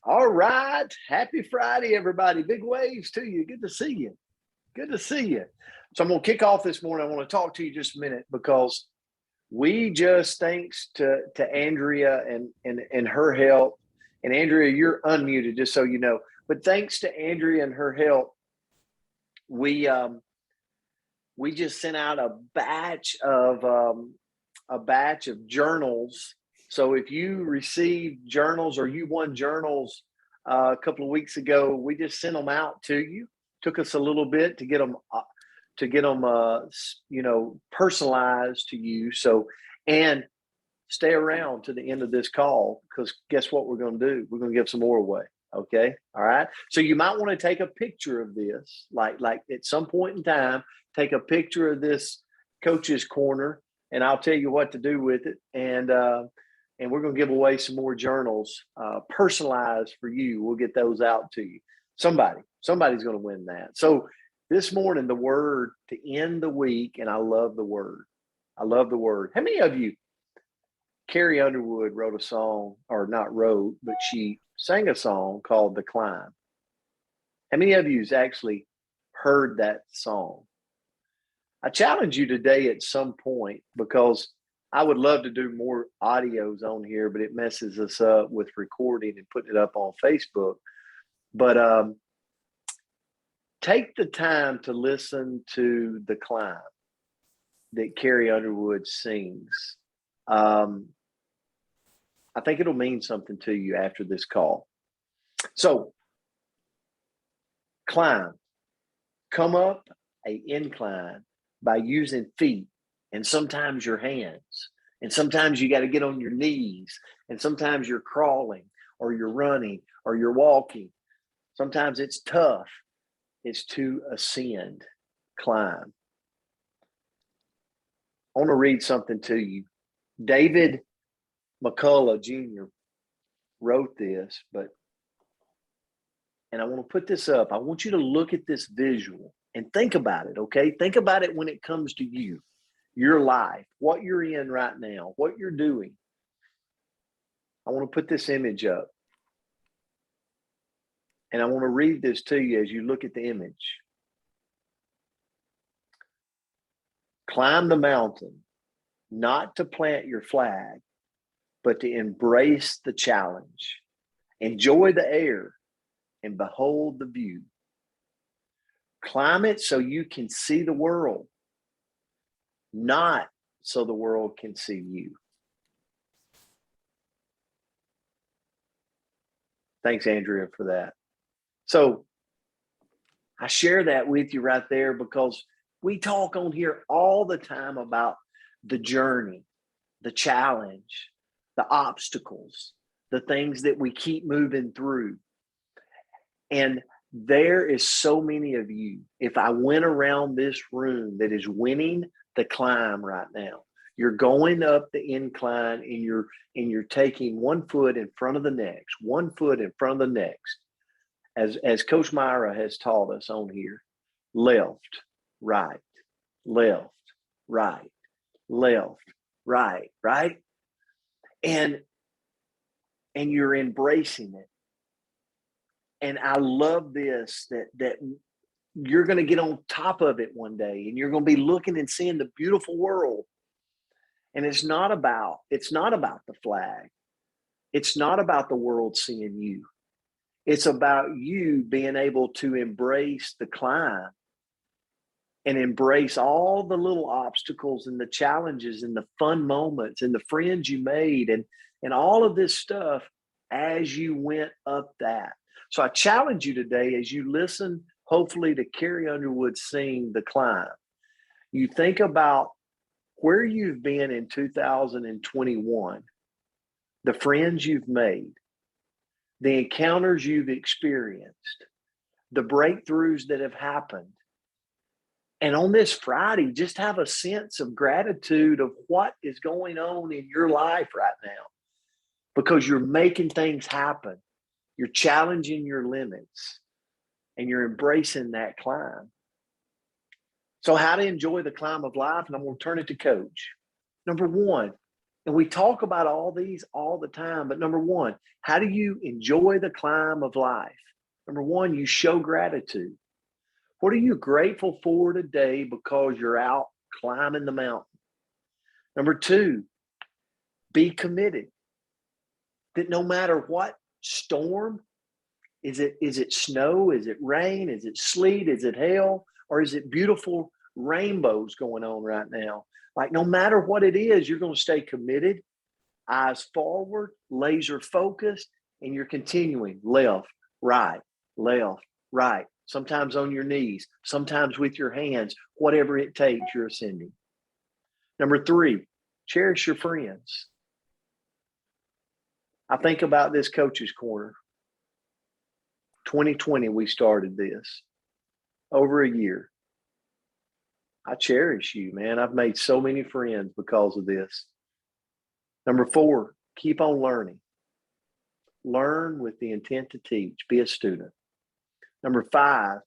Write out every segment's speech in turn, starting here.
All right. Happy Friday, everybody. Big waves to you. Good to see you. Good to see you. So I'm going to kick off this morning. I want to talk to you just a minute because we just, thanks to Andrea and her help, and Andrea, you're unmuted, just so you know. But thanks to Andrea and her help, we just sent out a batch of journals. So if you received journals or you won journals a couple of weeks ago, we just sent them out to you. Took us a little bit to get them personalized to you. So, and stay around to the end of this call, because guess what we're going to do? We're going to give some more away. Okay. All right. So you might want to take a picture of this, like at some point in time, take a picture of this coach's corner, and I'll tell you what to do with it. And we're going to give away some more journals, personalized for you. We'll get those out to you. Somebody's going to win that. So this morning, the word to end the week, and I love the word. I love the word. How many of you, Carrie Underwood wrote a song, or not wrote, but she sang a song called The Climb. How many of you's actually heard that song? I challenge you today at some point, because I would love to do more audios on here, but it messes us up with recording and putting it up on Facebook. But take the time to listen to The Climb that Carrie Underwood sings. I think it'll mean something to you after this call. So, climb. Come up an incline by using feet and sometimes your hands. And sometimes you got to get on your knees. And sometimes you're crawling or you're running or you're walking. Sometimes it's tough. It's to ascend, climb. I want to read something to you. David McCullough Jr. wrote this, and I want to put this up. I want you to look at this visual and think about it, okay? Think about it when it comes to you, your life, what you're in right now, what you're doing. I want to put this image up. And I want to read this to you as you look at the image. Climb the mountain, not to plant your flag, but to embrace the challenge. Enjoy the air and behold the view. Climb it so you can see the world, not so the world can see you. Thanks, Andrea, for that. So I share that with you right there because we talk on here all the time about the journey, the challenge, the obstacles, the things that we keep moving through. And there is so many of you, if I went around this room, that is winning the climb right now. You're going up the incline and you're taking one foot in front of the next, one foot in front of the next. As Coach Myra has taught us on here, left, right, left, right, left, right, right? And you're embracing it. And I love this, that you're going to get on top of it one day and you're going to be looking and seeing the beautiful world. And it's not about the flag. It's not about the world seeing you. It's about you being able to embrace the climb and embrace all the little obstacles and the challenges and the fun moments and the friends you made and all of this stuff as you went up that. So I challenge you today, as you listen, hopefully, to Carrie Underwood sing The Climb, you think about where you've been in 2021, the friends you've made, the encounters you've experienced, the breakthroughs that have happened. And on this Friday, just have a sense of gratitude of what is going on in your life right now, because you're making things happen. You're challenging your limits and you're embracing that climb. So how to enjoy the climb of life? And I'm going to turn it to Coach. Number one, And we talk about all these all the time. But number one, how do you enjoy the climb of life? Number one, you show gratitude. What are you grateful for today because you're out climbing the mountain? Number two, be committed that no matter what storm, is it snow? Is it rain? Is it sleet? Is it hail? Or is it beautiful rainbows going on right now? Like no matter what it is, you're going to stay committed, eyes forward, laser focused, and you're continuing left, right, left, right. Sometimes on your knees, sometimes with your hands, whatever it takes, you're ascending. Number three, cherish your friends. I think about this Coach's Corner. 2020, we started this. Over a year. I cherish you, man. I've made so many friends because of this. Number four, keep on learning. Learn with the intent to teach. Be a student. Number five,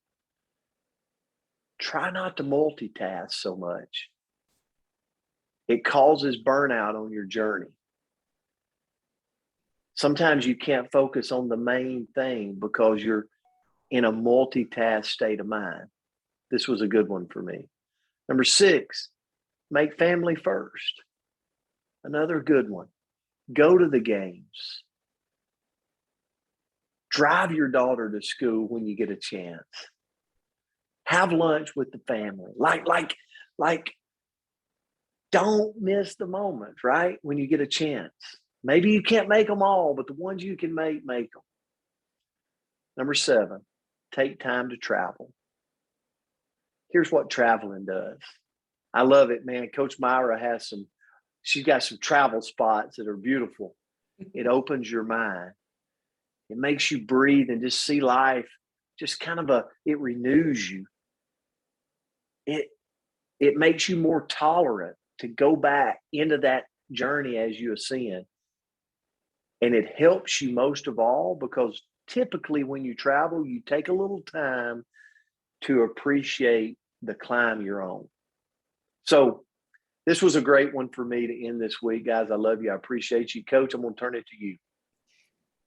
try not to multitask so much. It causes burnout on your journey. Sometimes you can't focus on the main thing because you're in a multitask state of mind. This was a good one for me. Number six, make family first. Another good one. Go to the games. Drive your daughter to school when you get a chance. Have lunch with the family. Like, don't miss the moments, right? When you get a chance. Maybe you can't make them all, but the ones you can make them. Number seven, take time to travel. Here's what traveling does. I love it, man. Coach Myra she's got some travel spots that are beautiful. It opens your mind. It makes you breathe and just see life. Just it renews you. It makes you more tolerant to go back into that journey as you ascend. And it helps you most of all because typically when you travel, you take a little time to appreciate the climb you're on. So this was a great one for me to end this week, guys. I love you. I appreciate you. Coach, I'm going to turn it to you.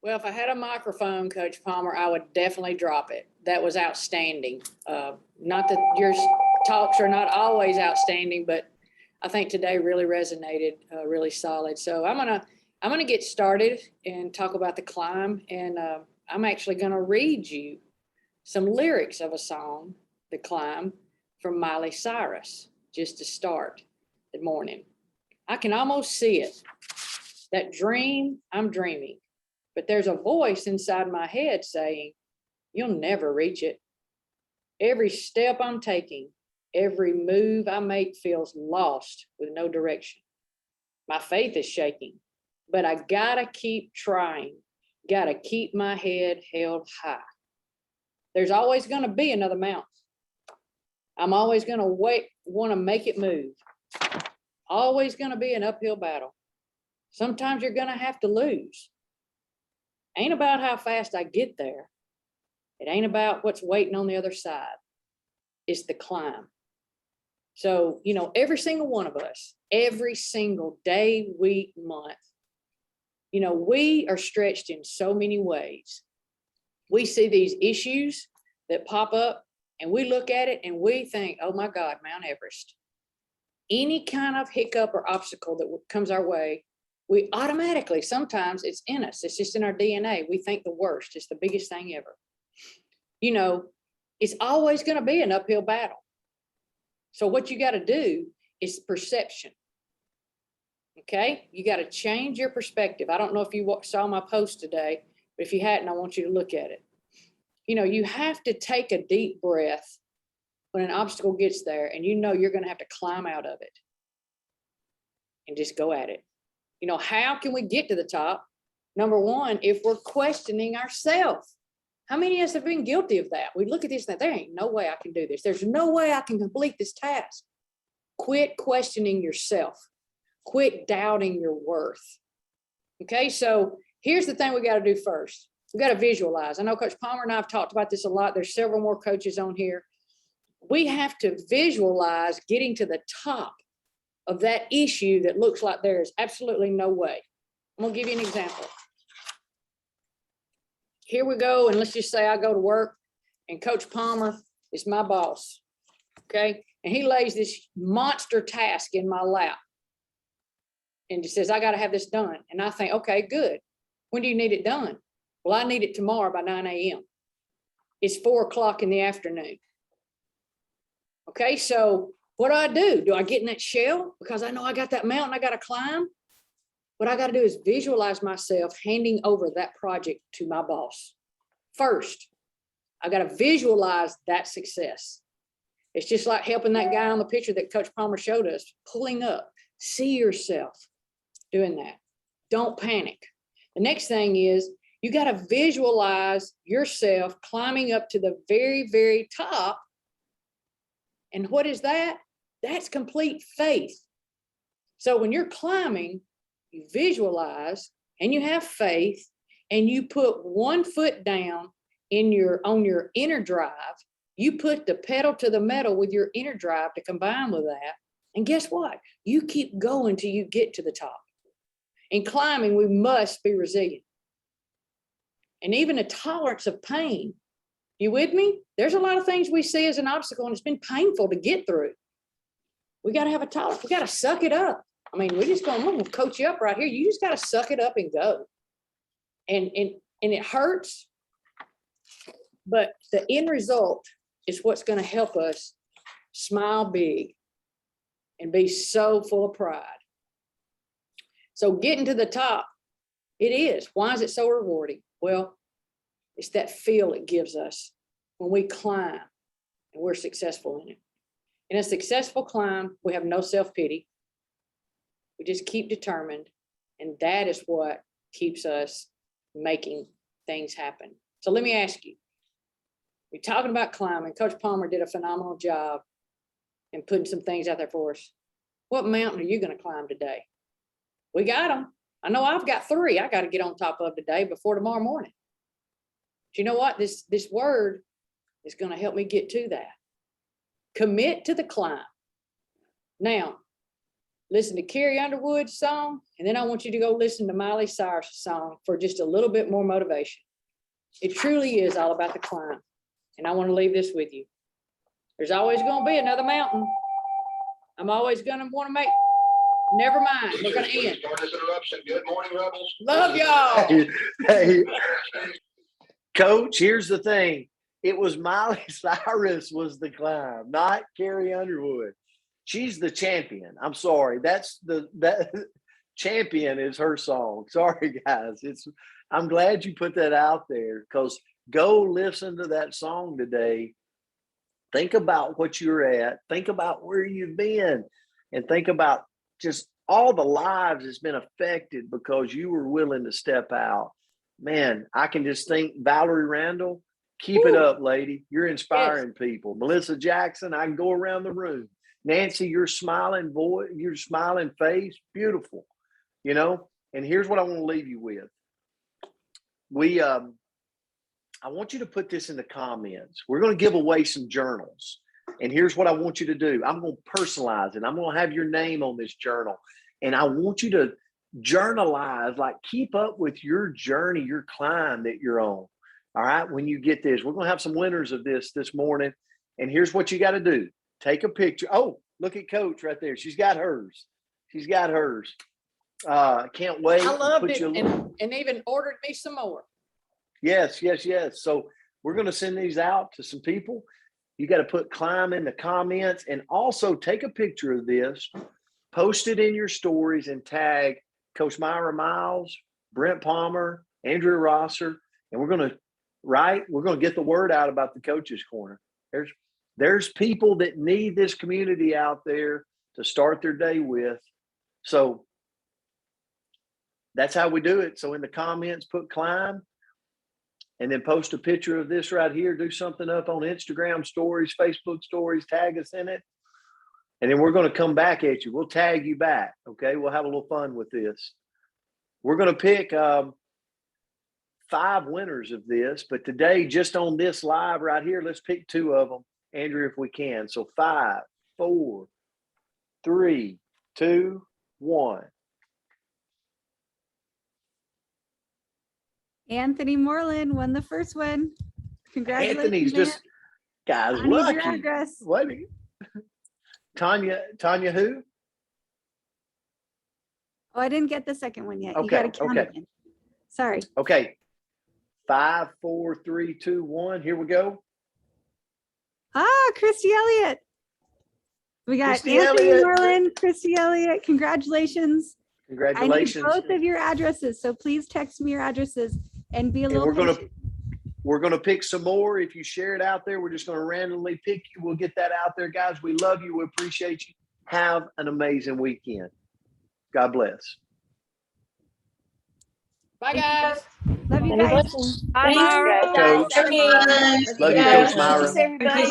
Well, if I had a microphone, Coach Palmer, I would definitely drop it. That was outstanding. Not that your talks are not always outstanding, but I think today really resonated, really solid. So I'm gonna get started and talk about the climb, and I'm actually gonna read you some lyrics of a song, "The Climb," from Miley Cyrus, just to start the morning. I can almost see it. That dream I'm dreaming, but there's a voice inside my head saying, "You'll never reach it." Every step I'm taking, every move I make feels lost with no direction. My faith is shaking, but I gotta keep trying, gotta keep my head held high. There's always gonna be another mountain. I'm always gonna wanna make it move. Always gonna be an uphill battle. Sometimes you're gonna have to lose. Ain't about how fast I get there. It ain't about what's waiting on the other side. It's the climb. So, every single one of us, every single day, week, month, we are stretched in so many ways. We see these issues that pop up and we look at it and we think, oh my God, Mount Everest. Any kind of hiccup or obstacle that comes our way, we automatically, sometimes it's in us. It's just in our DNA. We think the worst. It's the biggest thing ever. It's always going to be an uphill battle. So what you got to do is perception. Okay? You got to change your perspective. I don't know if you saw my post today, but if you hadn't, I want you to look at it. You have to take a deep breath when an obstacle gets there and you're going to have to climb out of it and just go at it. How can we get to the top? Number one, if we're questioning ourselves. How many of us have been guilty of that? We look at this and there ain't no way I can do this. There's no way I can complete this task. Quit questioning yourself. Quit doubting your worth. Okay, so here's the thing we got to do first. We got to visualize. I know Coach Palmer and I have talked about this a lot. There's several more coaches on here. We have to visualize getting to the top of that issue that looks like there is absolutely no way. I'm gonna give you an example. Here we go, and let's just say I go to work and Coach Palmer is my boss, okay? And he lays this monster task in my lap and he says, I gotta have this done. And I think, okay, good. When do you need it done? Well, I need it tomorrow by 9 a.m. It's 4:00 in the afternoon. Okay, so what do? Do I get in that shell? Because I know I got that mountain I gotta climb. What I gotta do is visualize myself handing over that project to my boss. First, I gotta visualize that success. It's just like helping that guy on the picture that Coach Palmer showed us, pulling up. See yourself doing that. Don't panic. The next thing is you gotta visualize yourself climbing up to the very, very top. And what is that? That's complete faith. So when you're climbing, you visualize and you have faith and you put one foot down on your inner drive. You put the pedal to the metal with your inner drive to combine with that. And guess what? You keep going till you get to the top. In climbing, we must be resilient. And even a tolerance of pain. You with me? There's a lot of things we see as an obstacle and it's been painful to get through. We got to have a tolerance. We got to suck it up. I mean, we're going to coach you up right here. You just got to suck it up and go. And it hurts, but the end result is what's going to help us smile big and be so full of pride. So getting to the top, it is. Why is it so rewarding? Well, it's that feel it gives us when we climb and we're successful in it. In a successful climb, we have no self-pity. We just keep determined, and that is what keeps us making things happen. So let me ask you, we're talking about climbing. Coach Palmer did a phenomenal job in putting some things out there for us. What mountain are you going to climb today? We got them. I know I've got 3 I got to get on top of today before tomorrow morning. But you know what? This word is going to help me get to that. Commit to the climb. Now, listen to Carrie Underwood's song, and then I want you to go listen to Miley Cyrus' song for just a little bit more motivation. It truly is all about the climb. And I want to leave this with you. There's always going to be another mountain. I'm always going to want to make, never mind, we're going to end. Good morning, Rebels. Love y'all. Hey, Coach, here's the thing. It was Miley Cyrus was the climb, not Carrie Underwood. She's the champion. I'm sorry. That champion is her song. Sorry, guys. I'm glad you put that out there, because go listen to that song today. Think about what you're at. Think about where you've been, and think about just all the lives that's been affected because you were willing to step out. Man, I can just think Valerie Randall, keep it up, lady. You're inspiring people. Melissa Jackson, I can go around the room. Nancy, your smiling voice, your smiling face, beautiful, you know. And here's what I want to leave you with. I want you to put this in the comments. We're going to give away some journals. And here's what I want you to do. I'm going to personalize it. I'm going to have your name on this journal. And I want you to journalize, like keep up with your journey, your climb that you're on. All right. When you get this, we're going to have some winners of this morning. And here's what you got to do. Take a picture. Oh, look at Coach right there. She's got hers. Can't wait. I loved it and even ordered me some more. Yes. So we're going to send these out to some people. You got to put climb in the comments, and also take a picture of this, post it in your stories, and tag Coach Myra Miles, Brent Palmer, Andrea Rosser, and we're going to get the word out about the Coaches Corner. There's people that need this community out there to start their day with. So that's how we do it. So in the comments, put climb, and then post a picture of this right here. Do something up on Instagram stories, Facebook stories, tag us in it. And then we're going to come back at you. We'll tag you back. Okay. We'll have a little fun with this. We're going to pick 5 winners of this, but today, just on this live right here, let's pick 2 of them, Andrew, if we can. So 5, 4, 3, 2, 1. Anthony Moreland won the first one. Congratulations. Anthony's just, guys, I need your lucky. address. What? Tanya who? Oh, I didn't get the second one yet. You Okay, got to count okay. again. Sorry. Okay. 5, 4, 3, 2, 1. Here we go. Ah, Christy Elliott. We got Christy Anthony Elliott. Moreland, Christy Elliott. Congratulations. Congratulations. I need both of your addresses. So please text me your addresses and be a And little patient. we're gonna pick some more. If you share it out there, we're just gonna randomly pick you. We'll get that out there, guys. We love you. We appreciate you. Have an amazing weekend. God bless. Bye, guys. Love you Many guys. blessings. Bye, Thanks, Myra. guys. Coach. Love you, Coach Myra. Thanks, everybody.